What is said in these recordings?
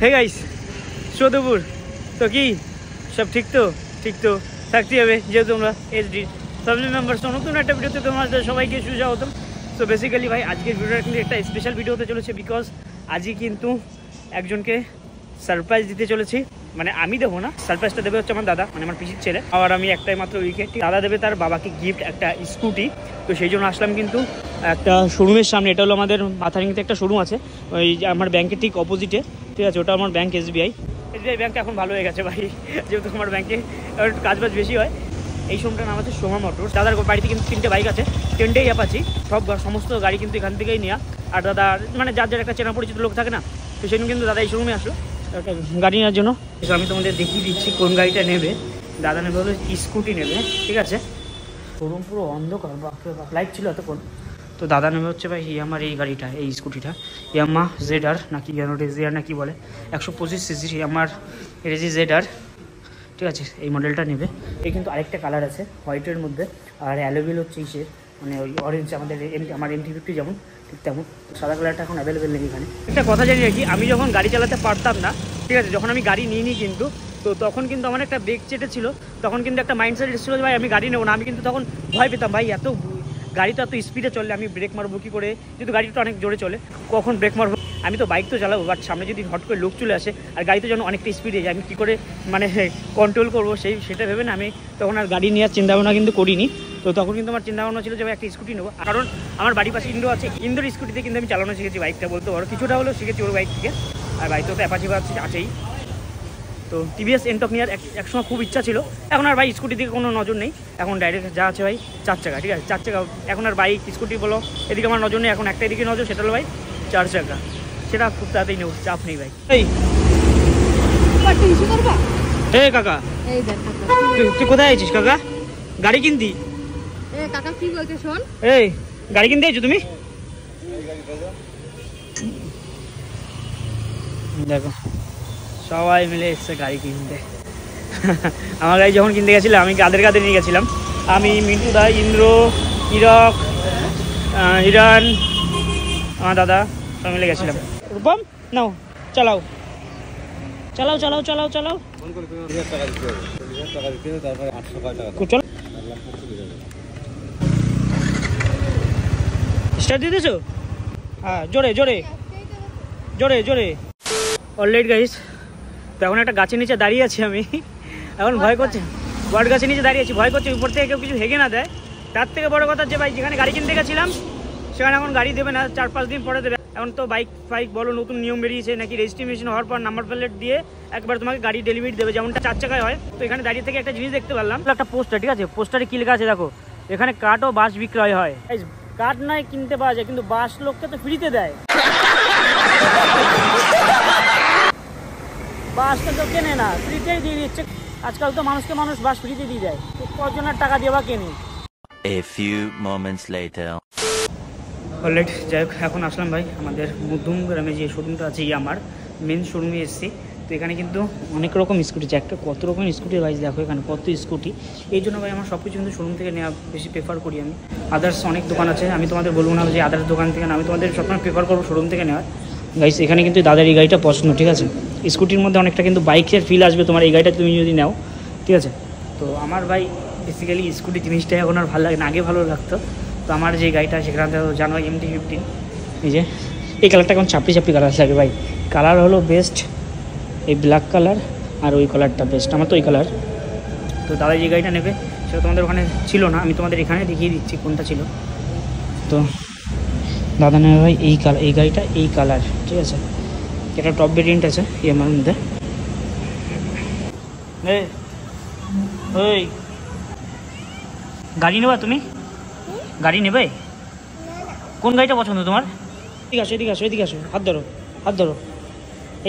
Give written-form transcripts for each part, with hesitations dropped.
Hey guys, শুভদুপুর। তো কি সব ঠিক তো থাকতে হবে, যেহেতু আমরা এইচডি ফ্যামিলি মেম্বার্স। নতুন একটা ভিডিওতে তোমাদের সবাইকে সুস্বাগতম। তো বেসিক্যালি ভাই আজকের ভিডিওটা কিন্তু একটা স্পেশাল ভিডিও হতে চলেছে, বিকজ আজই কিন্তু একজনকে সারপ্রাইজ দিতে চলেছি। মানে আমি দেবো না, সারপ্রাইজটা দেবে হচ্ছে আমার দাদা, মানে আমার পিসির ছেলে। আর আমি একটাই মাত্র উইকেট। দাদা দেবে তার বাবাকে গিফট একটা স্কুটি। তো সেই জন্য আসলাম কিন্তু একটা শোরুমের সামনে। এটা হলো আমাদের মাথারিংতে একটা শোরুম আছে, ওই আমার ব্যাংকের ঠিক অপোজিটে, ঠিক আছে। ওটা আমার ব্যাংক এসবিআই ব্যাংক। এখন ভালো হয়ে গেছে ভাই, যেহেতু আমার ব্যাংকে কাজবাজ বেশি হয়। এই শোরুমটার নাম আছে সোমা মোটরস। দাদার বাড়িতে কিন্তু 3টে বাইক আছে, 10টেই অ্যাপাচি। সমস্ত গাড়ি কিন্তু এখান থেকেই নেওয়া। আর দাদা মানে যার একটা চেনা পরিচিত লোক থাকে না, তো সেদিন কিন্তু দাদা এই শোরুমে আসলো একটা গাড়ি নেওয়ার জন্য। আমি তোমাদের দেখিয়ে দিচ্ছি কোন গাড়িটা নেবে। দাদা নেবে হলো স্কুটি নেবে, ঠিক আছে। শোরুম পুরো অন্ধকার, লাইট ছিল এতক্ষণ। তো দাদা নেবে হচ্ছে ভাই ইয়ামার এই গাড়িটা, এই স্কুটিটা ইয়ামা জেডার নাকি রেজিয়ার নাকি বলে, 125 সিসি ইয়ামার রেজি জেডার, ঠিক আছে। এই মডেলটা নেবে। এই কিন্তু আরেকটা কালার আছে হোয়াইটের মধ্যে, আর অ্যালোভেল হচ্ছে ইসের মানে ওই অরেঞ্জ, আমাদের আমার MT-50 যেমন ঠিক তেমন। সাদা কালারটা এখন অ্যাভেলেবেল নেই এখানে। একটা কথা জানি রাখি, আমি যখন গাড়ি চালাতে পারতাম না, ঠিক আছে, যখন আমি গাড়ি নিই কিন্তু, তো তখন কিন্তু আমার একটা ব্রেক চেটে ছিল। তখন কিন্তু একটা মাইন্ডসেট এসেছিলো যে ভাই আমি গাড়ি নেবো না। আমি কিন্তু তখন ভয় পেতাম, ভাই এত গাড়ি তো এত স্পিডে চললে আমি ব্রেক মারবো কী করে, যেহেতু গাড়িটা অনেক জোরে চলে, কখন ব্রেক মারবো। আমি তো বাইক তো চালাবো, বাট সামনে যদি হট করে লোক চলে আসে আর গাড়ি তো যেন অনেকটা স্পিডে যায়, আমি কী করে মানে কন্ট্রোল করবো সেটা ভেবে না আমি তখন আর গাড়ি নেওয়ার চিন্তাভাবনা কিন্তু করিনি। তো তখন কিন্তু আমার চিন্তাভাবনা ছিল যে ভাই একটা স্কুটি নেবো। কারণ আমার বাড়ির পাশে ইন্ডো আছে, ইন্ডোর স্কুটিতে কিন্তু আমি চালানো শিখেছি বাইকটা, বলতে পারো কিছুটা হলেও শিখেছি ওর বাইক থেকে। আর বাইকটা তো অ্যাপাচি আছেই। তো টিভিএস এনটক নেওয়ার একসময় খুব ইচ্ছা ছিল। এখন আর ভাই স্কুটি দিকে কোনো নজর নেই, এখন ডাইরেক্ট যা আছে ভাই 4 চাকা, ঠিক আছে, 4 চাকা। এখন আর বাইক স্কুটি বলো এদিকে আমার নজর নেই, এখন একটাই দিকে নজর, সেটা হলো ভাই 4 চাকা। সেটা খুব তাড়াতাড়ি নেব, চাপ নেই ভাই। এই কাকা, তুই কোথায় আছিস কাকা? গাড়ি কিনতি? কাকা কি বলছে শোন, এই গাড়ি কিনতে আছো তুমি? দেখো সবাই মিলে এসছে গাড়ি কিনতে। আমার গাড়ি যখন কিনতে গেছিলাম, আমি কাদের নিয়ে গেছিলাম, আমি মিন্টু দা, ইন্দ্র, ইরক, হিরান, আমার দাদা সব মিলে গেছিলাম। রূপম নাও, চালাও চালাও চালাও চালাও চালাও, চলো স্টার্ট দিয়ে দিয়েছো? হ্যাঁ, জোরে জোরে জোরে জোরে। অলরাইট গাইস, তো এখন একটা গাছের নিচে দাঁড়িয়ে আছি আমি। এখন ভয় করছে, বট গাছের নিচে দাঁড়িয়ে আছি, ভয় করছে উপর থেকে কেউ কিছু হেগে না দেয়। তার থেকে বড় কথা যে ভাই যেখানে গাড়ি কিনতে গেছিলাম সেখানে এখন গাড়ি দেবে না, 4-5 দিন পরে দেবে। এখন তো বাইক বলো নতুন নিয়ম বেরিয়েছে নাকি, রেজিস্ট্রেশন হওয়ার পর নাম্বার প্লেট দিয়ে একবার তোমাকে গাড়ি ডেলিভারি দেবে, যেমনটা 4 চাকায় হয়। তো এখানে দাঁড়িয়ে থেকে একটা জিনিস দেখতে পারলাম, একটা পোস্টার, ঠিক আছে। পোস্টারে কি লেখা আছে দেখো, এখানে কাঠ ও বাঁশ বিক্রয় হয়। কাঠ নয় কিনতে পাওয়া যায়, কিন্তু বাঁশ লোককে তো ফ্রিতে দেয়। বাসটা তো কেনে না, ফ্রিতেই দিয়ে দিচ্ছে। আজকাল তো মানুষ বাস ফ্রিতে দিয়ে দেয়, কজনের টাকা দিয়ে বা কেনে। A few moments later. Alright, যাই হোক, এখন আসলাম ভাই আমাদের মধ্যম গ্রামে যে শোরুমটা আছে, আমার মেন শোরুমে এসেছি। তো এখানে কিন্তু অনেক রকম স্কুটি আছে, একটা কত রকম স্কুটি ভাই, দেখো এখানে কত স্কুটি। এই জন্য ভাই আমার সব কিছু কিন্তু শোরুম থেকে নেওয়া বেশি প্রেফার করি আমি। আদার্স অনেক দোকান আছে, আমি তোমাদের বলবো না যে আদার্স দোকান থেকে না, আমি তোমাদের সবসময় প্রেফার করবো শোরুম থেকে নেওয়ার। গাইস এখানে কিন্তু দাদার এই গাড়িটা পছন্দ, ঠিক আছে। স্কুটির মধ্যে অনেকটা কিন্তু বাইকের ফিল আসবে তোমার এই গাড়িটা তুমি যদি নাও, ঠিক আছে। তো আমার ভাই বেসিক্যালি স্কুটি জিনিসটা এখন আর ভালো লাগে না, আগে ভালো লাগতো। তো আমার যে গাড়িটা সেখানে জানো MT-15, এই যে এই কালারটা এখন চাপড়ি কালার লাগে ভাই। কালার হলো বেস্ট এই ব্ল্যাক কালার, আর ওই কালারটা বেস্ট, আমার তো ওই কালার। তো দাদা যে গাড়িটা নেবে সেটা তোমাদের ওখানে ছিল না, আমি তোমাদের এখানে দেখিয়ে দিচ্ছি কোনটা ছিল। তো দাদা নেবে ভাই এই কালার, এই গাড়িটা এই কালার, ঠিক আছে। এটা টপ ভেরিয়েন্ট আছে আমার মধ্যে। ওই গাড়ি নেবা তুমি? গাড়ি নেবে? কোন গাড়িটা পছন্দ তোমার? ঠিক আছে, এদিকে আসো, এদিকে আসো, হাত ধরো, হাত ধরো,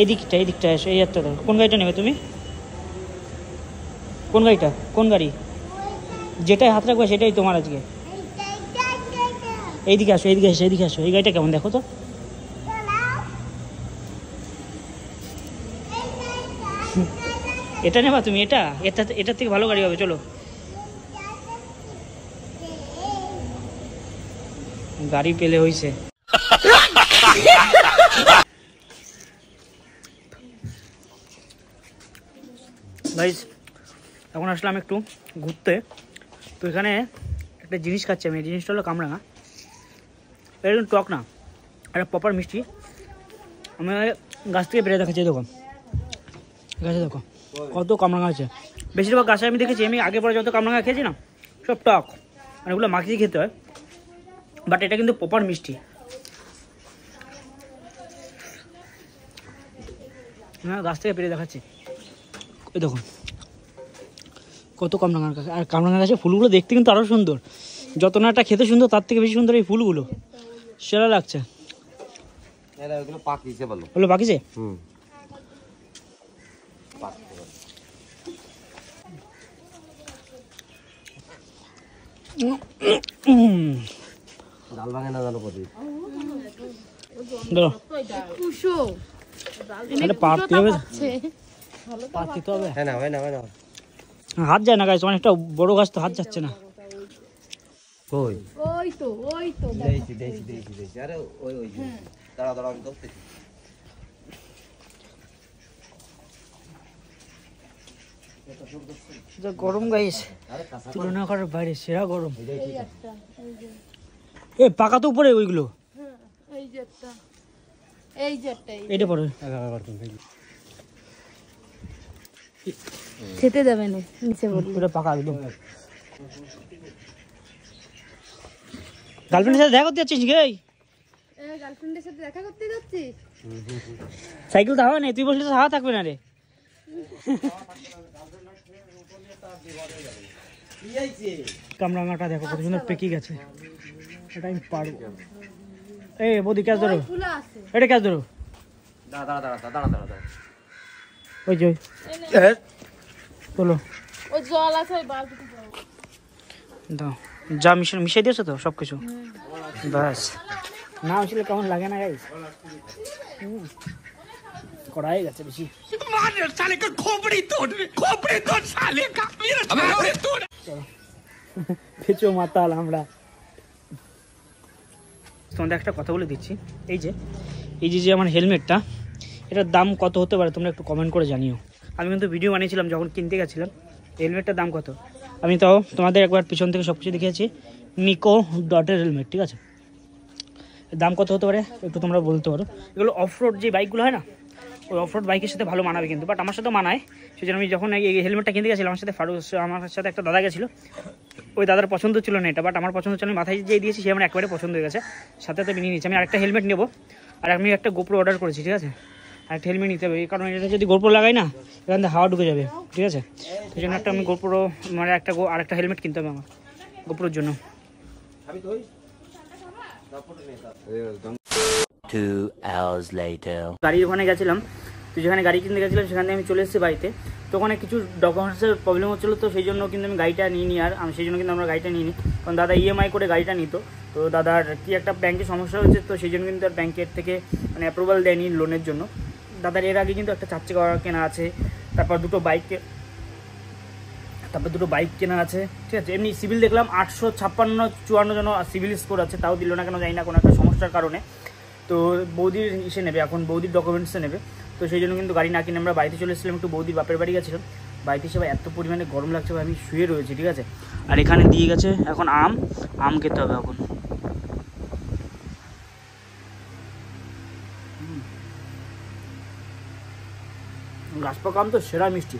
এই দিকটা আসো, এই হাতটা ধরো। কোন গাড়িটা নেবে তুমি? কোন গাড়িটা? কোন গাড়ি? যেটাই হাত রাখবে সেটাই তোমার আজকে। এইদিকে আসো, এইদিকে আসো, এইদিকে আসো। এই গাড়িটা কেমন দেখো তো। এটা নেবা তুমি? এটার থেকে ভালো গাড়ি হবে, চলো। গাড়ি পেলে হইছে। গাইস এখন আসলাম একটু ঘুরতে। তো এখানে একটা জিনিস খাচ্ছি আমি, এই জিনিসটা হলো কামরাঙা। এটা কিন্তু টক না, একটা প্রপার মিষ্টি। আমি গাছ থেকে বেড়ে দেখাচ্ছি, দেখো গাছে দেখো কত কামরাঙা আছে। বেশিরভাগ গাছে আমি দেখেছি, আমি আগে পরে যত কামরাঙা খেয়েছি না সব টক, মানে ওগুলো মাখিয়ে খেতে হয়, বাট এটা কিন্তু প্রপার মিষ্টি। হ্যাঁ গাছ থেকে পেরে দেখাচ্ছি, ওই দেখুন কত কামরাঙার গাছ। আর কামরাঙা গাছের ফুলগুলো দেখতে কিন্তু আরও সুন্দর, যত না এটা খেতে সুন্দর তার থেকে বেশি সুন্দর এই ফুলগুলো, সেরা লাগছে। ওগুলো পাকিছে। হাত যায় না গাছ, অনেকটা বড় গাছ তো হাত যাচ্ছে না। গরম গাইস, তুলনা করার বাইরে সেরা গরম। এ পাকা তো উপরে ওইগুলো, এইটা পরে খেতে যাবে না নিচে পুরো পাকা একদম। গার্লফ্রেন্ডের সাথে দেখা করতে যাচ্ছিস গে? গার্লফ্রেন্ডের সাথে দেখা করতে যাচ্ছিস? সাইকেল তো হাওয়া নেই, তুই বসলে তো হাওয়া থাকবে না রে। কামরাঙাটা দেখো কত সুন্দর পেকে গেছে, এটা আমি পারবো। এই বৌদি ক্যাচ ধরো, এটা ক্যাচ ধরো। ওই যে চলো দাও, যা মিশিয়ে দিয়েছো তো সব কিছু, ব্যাস। না মিশিলে কেমন লাগে না গাইস, কড়াই গেছে বেশি। পেঁচো মাতাল আমরা। তোমাদের একটা কথা বলে দিচ্ছি, এই যে আমার হেলমেটটা, এটার দাম কত হতে পারে তোমরা একটু কমেন্ট করে জানিও। আমি কিন্তু ভিডিও বানিয়েছিলাম যখন কিনতে গেছিলাম, হেলমেটটার দাম কত আমি তাও তোমাদের একবার পিছন থেকে সব কিছু দেখিয়েছি। মিকো ডটের হেলমেট, ঠিক আছে, দাম কত হতে পারে একটু তোমরা বলতে পারো। এগুলো অফরোড যে বাইকগুলো হয় না, ওই অফরোড বাইকের সাথে ভালো মানাবে কিন্তু, বাট আমার সাথে মানায়। সেই জন্য আমি যখন এই হেলমেটটা কিনতে গেছিলাম, আমার সাথে আমার সাথে একটা দাদা গেছিলো, ওই দাদার পছন্দ ছিল না এটা, বাট আমার পছন্দ ছিল, আমি মাথায় যে দিয়েছি সে আমার একেবারে পছন্দ হয়ে গেছে, সাথে তো নিয়ে নিচ্ছি। আমি আরেকটা হেলমেট নেবো, আর আমি একটা গোপ্রো অর্ডার করেছি, ঠিক আছে, আরেকটা হেলমেট নিতে হবে, কারণ এটা যদি গোপ্রো লাগাই না এখান থেকে হাওয়া ঢুকে যাবে, ঠিক আছে। সেই জন্য একটা আমি গোপ্রো মানে আরেকটা হেলমেট কিনতে হবে আমার গোপ্রোর জন্য। 2 hours later. গাড়ির ওখানে গেছিলাম, তো যেখানে গাড়ি কিনতে গেছিলাম সেখান থেকে আমি চলে এসেছি বাড়িতে। তো ওখানে কিছু ডকুমেন্টসের প্রবলেম হচ্ছিলো, তো সেই জন্য কিন্তু আমি গাড়িটা নিইনি, আর আমি সেই জন্য কিন্তু আমরা গাড়িটা নিইনি, কারণ দাদা ইএমআই করে গাড়িটা নিত। তো দাদার কি একটা ব্যাংকে সমস্যা হয়েছে, তো সেই জন্য কিন্তু আর ব্যাংকের থেকে মানে অ্যাপ্রুভাল দেয়নি লোনের জন্য। দাদার এর আগে কিন্তু একটা 4 চাকা কেনা আছে, তারপর দুটো বাইক কেনা আছে, ঠিক আছে। এমনি সিভিল দেখলাম 856-54 জন সিভিল স্কোর আছে, তাও দিল না কেন জানি না, কোনো একটা সমস্যার কারণে। তো বৌদির ইসে নেবে, এখন বৌদির ডকুমেন্টসে নেবে, তো সেই জন্য কিন্তু গাড়ি না কিনে আমরা বাড়িতে চলে এসেছিলাম, একটু বৌদির বাপের বাড়ি গেছিলাম। বাড়িতে এসে এত পরিমাণে গরম লাগছে, আমি শুয়ে রয়েছি, ঠিক আছে। আর এখানে দিয়ে গেছে এখন আম খেতে হবে এখন। গাছ পাকা আম তো সেরা মিষ্টি।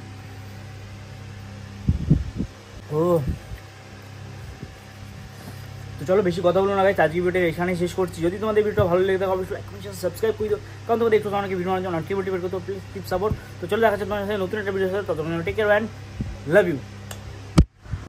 তো চলো বেশি কথা বলো না গাইস, আজকে ভিডিও এখানেই শেষ করছি। যদি তোমাদের ভিডিওটা ভালো লেগে থাকে অবশ্যই লাইক কমেন্ট সাবস্ক্রাইব করে দিও, কারণ তোমাদের একটু অনেক ভিডিও বানানোর জন্য নোটিফিকেশন করতে প্লিজ কিপ সাপোর্ট। তো চলো দেখা যাচ্ছে তোমাদের সাথে নতুন একটা ভিডিও সাথে, ততক্ষণ take care and love you.